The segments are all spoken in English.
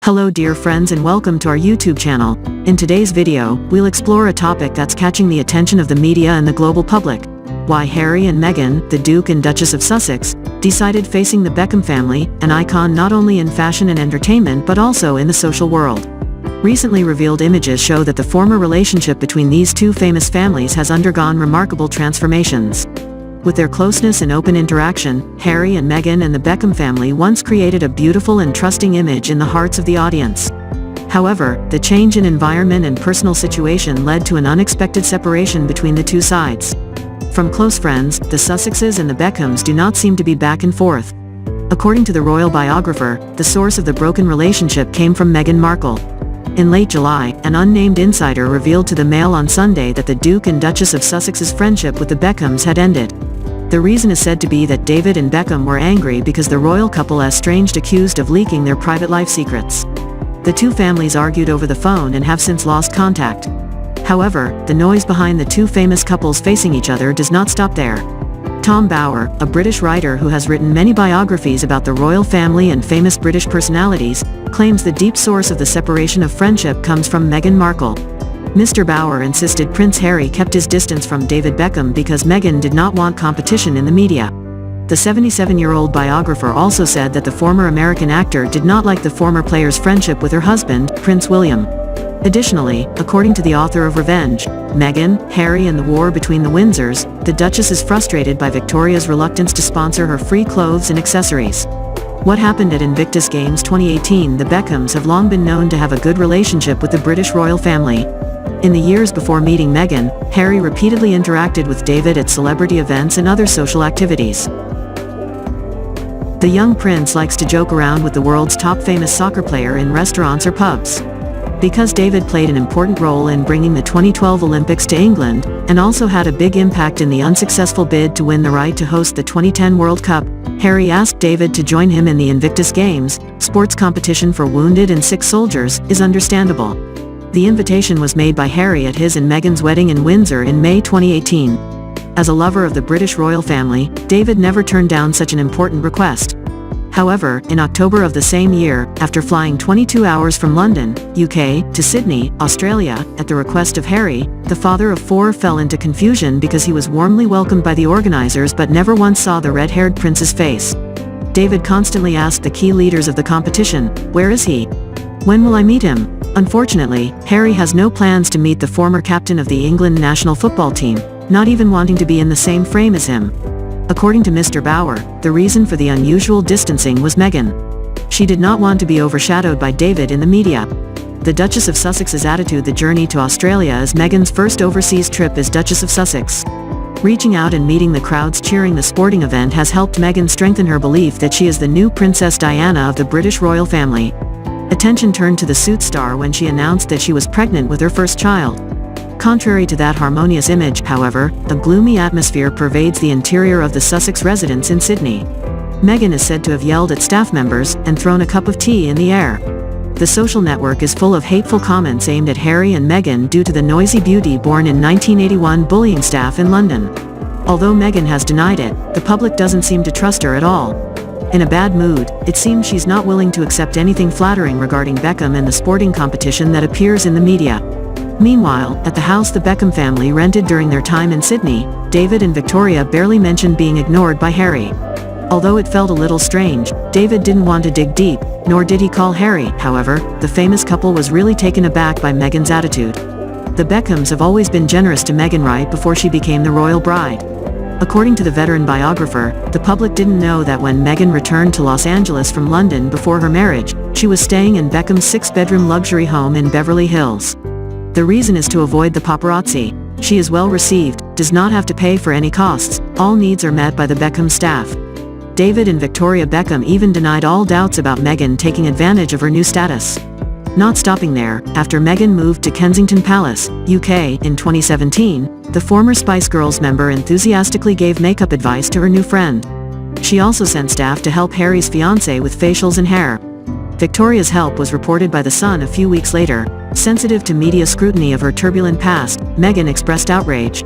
Hello dear friends and welcome to our YouTube channel. In today's video, we'll explore a topic that's catching the attention of the media and the global public. Why Harry and Meghan, the Duke and Duchess of Sussex, decided facing the Beckham family, an icon not only in fashion and entertainment but also in the social world. Recently revealed images show that the former relationship between these two famous families has undergone remarkable transformations. With their closeness and open interaction, Harry and Meghan and the Beckham family once created a beautiful and trusting image in the hearts of the audience. However, the change in environment and personal situation led to an unexpected separation between the two sides. From close friends, the Sussexes and the Beckhams do not seem to be back and forth. According to the royal biographer, the source of the broken relationship came from Meghan Markle. In late July, an unnamed insider revealed to the Mail on Sunday that the Duke and Duchess of Sussex's friendship with the Beckhams had ended. The reason is said to be that David and Beckham were angry because the royal couple estranged accused of leaking their private life secrets. The two families argued over the phone and have since lost contact. However, the noise behind the two famous couples facing each other does not stop there. Tom Bower, a British writer who has written many biographies about the royal family and famous British personalities, claims the deep source of the separation of friendship comes from Meghan Markle. Mr. Bower insisted Prince Harry kept his distance from David Beckham because Meghan did not want competition in the media. The 77-year-old biographer also said that the former American actor did not like the former player's friendship with her husband, Prince William. Additionally, according to the author of Revenge, Meghan, Harry and the War Between the Windsors, the Duchess is frustrated by Victoria's reluctance to sponsor her free clothes and accessories. What happened at Invictus Games 2018? The Beckhams have long been known to have a good relationship with the British royal family. In the years before meeting Meghan, Harry repeatedly interacted with David at celebrity events and other social activities. The young prince likes to joke around with the world's top famous soccer player in restaurants or pubs. Because David played an important role in bringing the 2012 Olympics to England, and also had a big impact in the unsuccessful bid to win the right to host the 2010 World Cup, Harry asked David to join him in the Invictus Games. Sports competition for wounded and sick soldiers is understandable. The invitation was made by Harry at his and Meghan's wedding in Windsor in May 2018. As a lover of the British royal family, David never turned down such an important request. However, in October of the same year, after flying 22 hours from London, UK, to Sydney, Australia, at the request of Harry, the father of four fell into confusion because he was warmly welcomed by the organizers but never once saw the red-haired prince's face. David constantly asked the key leaders of the competition, "Where is he? When will I meet him?" Unfortunately, Harry has no plans to meet the former captain of the England national football team, not even wanting to be in the same frame as him. According to Mr. Bower, the reason for the unusual distancing was Meghan. She did not want to be overshadowed by David in the media. The Duchess of Sussex's attitude. The journey to Australia is Meghan's first overseas trip as Duchess of Sussex. Reaching out and meeting the crowds cheering the sporting event has helped Meghan strengthen her belief that she is the new Princess Diana of the British royal family. Attention turned to the Suits star when she announced that she was pregnant with her first child. Contrary to that harmonious image, however, a gloomy atmosphere pervades the interior of the Sussex residence in Sydney. Meghan is said to have yelled at staff members and thrown a cup of tea in the air. The social network is full of hateful comments aimed at Harry and Meghan due to the noisy beauty born in 1981 bullying staff in London. Although Meghan has denied it, the public doesn't seem to trust her at all. In a bad mood, it seems she's not willing to accept anything flattering regarding Beckham and the sporting competition that appears in the media. Meanwhile, at the house the Beckham family rented during their time in Sydney, David and Victoria barely mentioned being ignored by Harry. Although it felt a little strange, David didn't want to dig deep, nor did he call Harry. However, the famous couple was really taken aback by Meghan's attitude. The Beckhams have always been generous to Meghan right before she became the royal bride. According to the veteran biographer, the public didn't know that when Meghan returned to Los Angeles from London before her marriage, she was staying in Beckham's 6-bedroom luxury home in Beverly Hills. The reason is to avoid the paparazzi. She is well received, does not have to pay for any costs, all needs are met by the Beckham staff. David and Victoria Beckham even denied all doubts about Meghan taking advantage of her new status. Not stopping there, after Meghan moved to Kensington Palace, UK, in 2017, the former Spice Girls member enthusiastically gave makeup advice to her new friend. She also sent staff to help Harry's fiancée with facials and hair. Victoria's help was reported by The Sun a few weeks later. Sensitive to media scrutiny of her turbulent past, Meghan expressed outrage.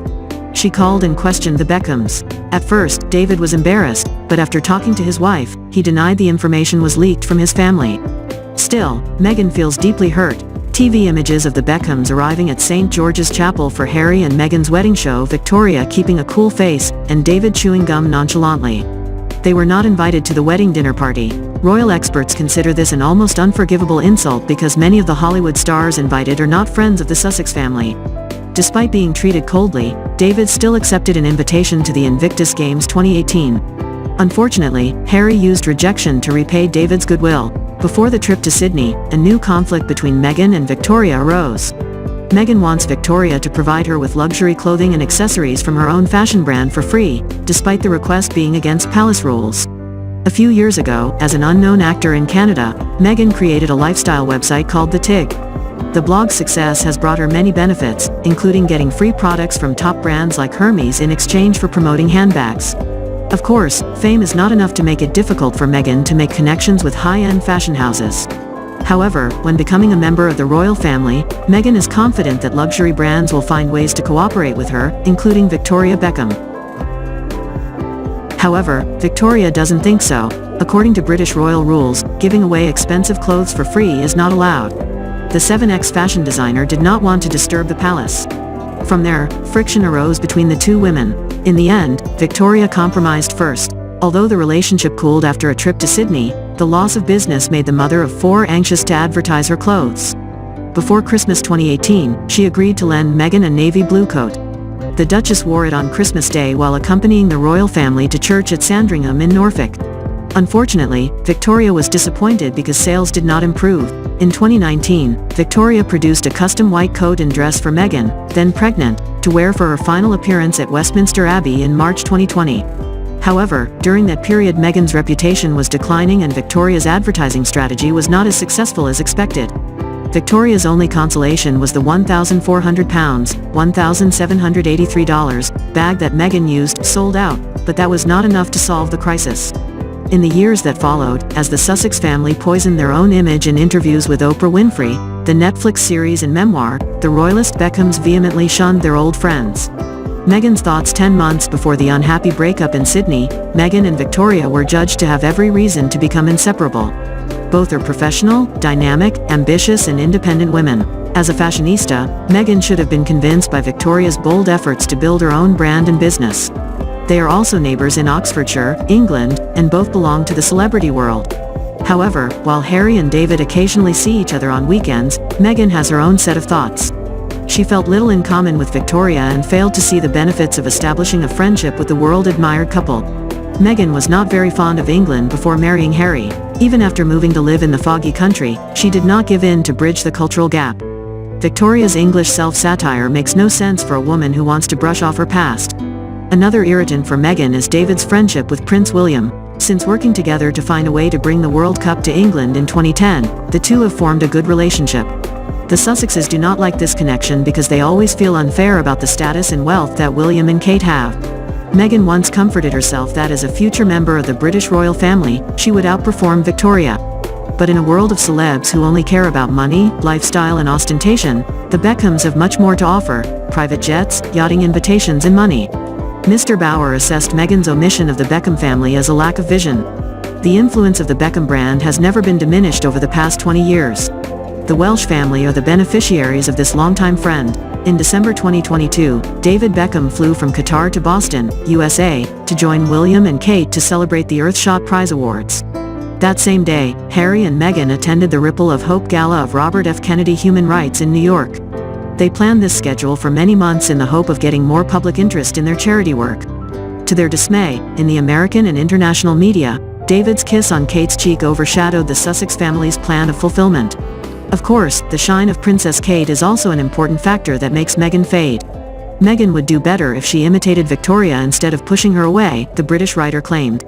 She called and questioned the Beckhams. At first, David was embarrassed, but after talking to his wife, he denied the information was leaked from his family. Still, Meghan feels deeply hurt. TV images of the Beckhams arriving at St. George's Chapel for Harry and Meghan's wedding show Victoria keeping a cool face, and David chewing gum nonchalantly. They were not invited to the wedding dinner party. Royal experts consider this an almost unforgivable insult because many of the Hollywood stars invited are not friends of the Sussex family. Despite being treated coldly, David still accepted an invitation to the Invictus Games 2018. Unfortunately, Harry used rejection to repay David's goodwill. Before the trip to Sydney, a new conflict between Meghan and Victoria arose. Meghan wants Victoria to provide her with luxury clothing and accessories from her own fashion brand for free, despite the request being against palace rules. A few years ago, as an unknown actor in Canada, Meghan created a lifestyle website called The Tig. The blog's success has brought her many benefits, including getting free products from top brands like Hermes in exchange for promoting handbags. Of course, fame is not enough to make it difficult for Meghan to make connections with high-end fashion houses. However, when becoming a member of the royal family, Meghan is confident that luxury brands will find ways to cooperate with her, including Victoria Beckham. However, Victoria doesn't think so. According to British royal rules, giving away expensive clothes for free is not allowed. The 7X fashion designer did not want to disturb the palace. From there, friction arose between the two women. In the end, Victoria compromised first. Although the relationship cooled after a trip to Sydney, the loss of business made the mother of four anxious to advertise her clothes. Before Christmas 2018, she agreed to lend Meghan a navy blue coat. The Duchess wore it on Christmas Day while accompanying the royal family to church at Sandringham in Norfolk. Unfortunately, Victoria was disappointed because sales did not improve. In 2019, Victoria produced a custom white coat and dress for Meghan, then pregnant, to wear for her final appearance at Westminster Abbey in March 2020. However, during that period Meghan's reputation was declining and Victoria's advertising strategy was not as successful as expected. Victoria's only consolation was the £1,400, $1,783, bag that Meghan used, sold out, but that was not enough to solve the crisis. In the years that followed, as the Sussex family poisoned their own image in interviews with Oprah Winfrey, the Netflix series and memoir, the royalist Beckhams vehemently shunned their old friends. Meghan's thoughts 10 months before the unhappy breakup in Sydney, Meghan and Victoria were judged to have every reason to become inseparable. Both are professional, dynamic, ambitious and independent women. As a fashionista, Meghan should have been convinced by Victoria's bold efforts to build her own brand and business. They are also neighbors in Oxfordshire, England, and both belong to the celebrity world. However, while Harry and David occasionally see each other on weekends, Meghan has her own set of thoughts. She felt little in common with Victoria and failed to see the benefits of establishing a friendship with the world-admired couple. Meghan was not very fond of England before marrying Harry. Even after moving to live in the foggy country, she did not give in to bridge the cultural gap. Victoria's English self-satire makes no sense for a woman who wants to brush off her past. Another irritant for Meghan is David's friendship with Prince William. Since working together to find a way to bring the World Cup to England in 2010, the two have formed a good relationship. The Sussexes do not like this connection because they always feel unfair about the status and wealth that William and Kate have. Meghan once comforted herself that as a future member of the British royal family, she would outperform Victoria. But in a world of celebs who only care about money, lifestyle and ostentation, the Beckhams have much more to offer: private jets, yachting invitations and money. Mr. Bauer assessed Meghan's omission of the Beckham family as a lack of vision. The influence of the Beckham brand has never been diminished over the past 20 years. The Welsh family are the beneficiaries of this longtime friend. In December 2022, David Beckham flew from Qatar to Boston, USA, to join William and Kate to celebrate the Earthshot Prize Awards. That same day, Harry and Meghan attended the Ripple of Hope Gala of Robert F. Kennedy Human Rights in New York. They planned this schedule for many months in the hope of getting more public interest in their charity work. To their dismay, in the American and international media, David's kiss on Kate's cheek overshadowed the Sussex family's plan of fulfillment. Of course, the shine of Princess Kate is also an important factor that makes Meghan fade. Meghan would do better if she imitated Victoria instead of pushing her away, the British writer claimed.